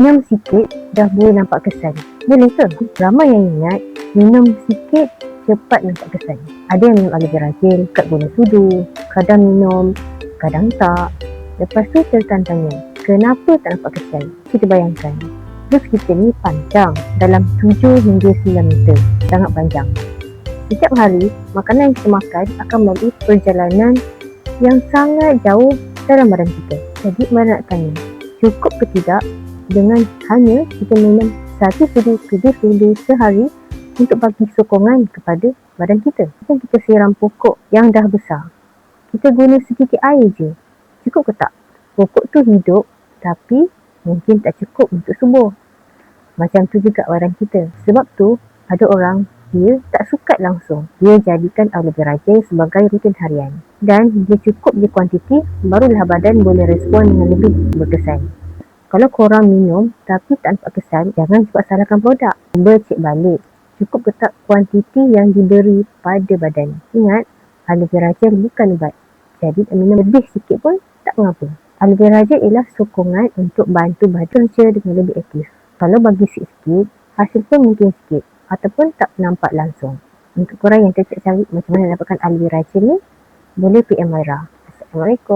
Minum sikit dah boleh nampak kesan. Boleh ke? Ramai yang ingat minum sikit cepat nampak kesan. Ada yang minum aloe vera gel kat gunung sudu, kadang minum, kadang tak. Lepas tu tertanya, kenapa tak nampak kesan? Kita bayangkan, terus kita ni panjang, dalam 7 hingga 9 meter. Sangat panjang. Setiap hari, makanan yang kita makan akan melalui perjalanan yang sangat jauh dalam badan kita. Jadi, mana nak tanya, cukup ke tidak dengan hanya kita minum 1 sudu ke 2 sudu sehari untuk bagi sokongan kepada badan kita? Macam kita siram pokok yang dah besar, kita guna sedikit air je, cukup ke tak? Pokok tu hidup tapi mungkin tak cukup untuk subuh. Macam tu juga badan kita. Sebab tu ada orang dia tak sukat langsung, dia jadikan aloe vera gel sebagai rutin harian, dan bila cukup je kuantiti, barulah badan boleh respon dengan lebih berkesan. Kalau korang minum tapi tak nampak kesan, jangan cepat salahkan produk. Cuba cek balik, cukup ke tak kuantiti yang diberi pada badan. Ingat, aloe vera gel bukan ubat, jadi minum lebih sikit pun tak mengapa. Aloe vera gel ialah sokongan untuk bantu badan kerja dengan lebih aktif. Kalau bagi sikit-sikit, hasil pun mungkin sikit ataupun tak nampak langsung. Untuk korang yang tertarik cari macam mana dapatkan aloe vera gel ni, boleh PM Myra. Assalamualaikum.